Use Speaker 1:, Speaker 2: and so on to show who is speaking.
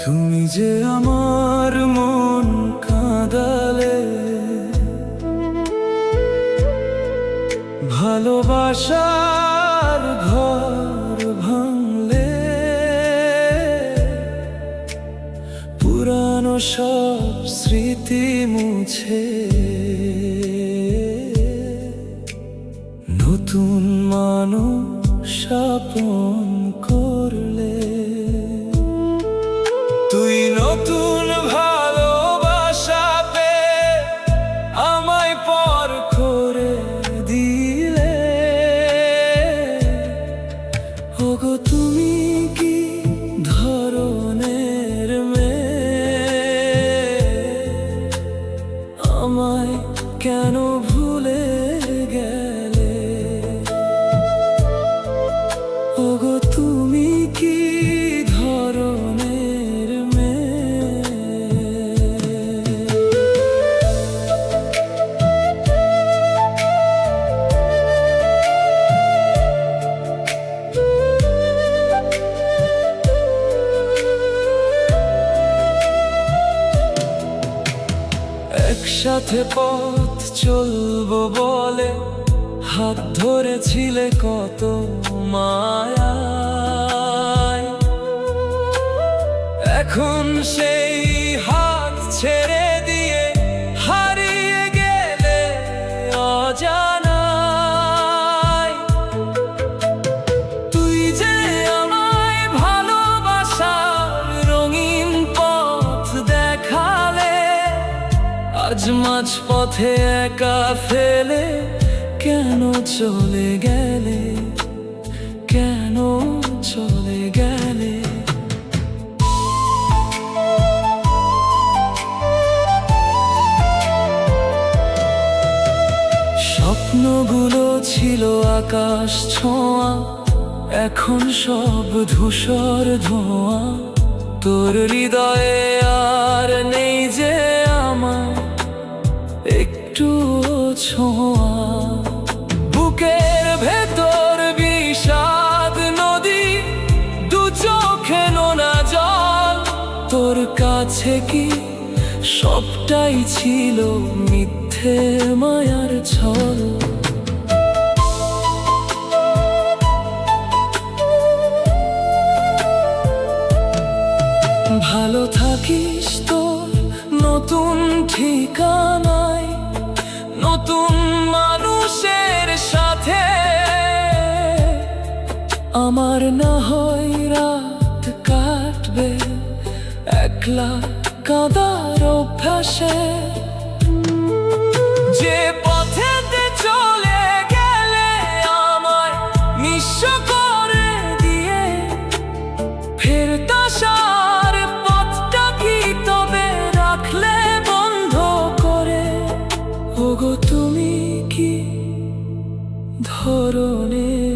Speaker 1: তুমি যে আমার মন কাঁদালে, ভালোবাসার ঘর ভাঙলে, পুরানো সব স্মৃতি মুছে নতুন মানুষ আপন করলে। তুই নতুন ভালোবাসা পেয়ে আমায় পর করে দিলে। ওগো তুমি কি ধরনের মেয়ে, আমায় কেন ভুলে গেলে? ওগো তুমি কি ধরনের একসাথে পথ চলবো বলে হাত ধরেছিলে কত মায়ায়, এখন সেই হাত ছেড়ে দিয়ে হারিয়ে গেলে অজানায়। তুই যে আমায় ভালোবাসার রঙিন পথ দেখালে, আজ মাঝপথে একা ফেলে কেন চলে গেলে, কেন চলে গেলে? স্বপ্নগুলো ছিল আকাশ ছোঁয়া, এখন সব ধূসর ধোঁয়া। তোর হৃদয়ে আর নেই যে আমার একটু ছোঁয়া। বুকের ভেতর বিষাদ নদী, দু চোখে নোনা জল। তোর কাছে কি সবটাই ছিল মিথ্যে মায়ার ছল? ভালো থাকিস তোর নতুন ঠিকানায়, নতুন মানুষের সাথে। আমার না হয় রাত কাটবে একলা কাঁদার অভ্যাসে। যে পথেতে চলে গেলে আমায় নিঃস্ব করে দিয়ে, ফেরত আসার পথটা কি তবে রাখলে বন্ধ করে? ওগো তুমি কি ধরনের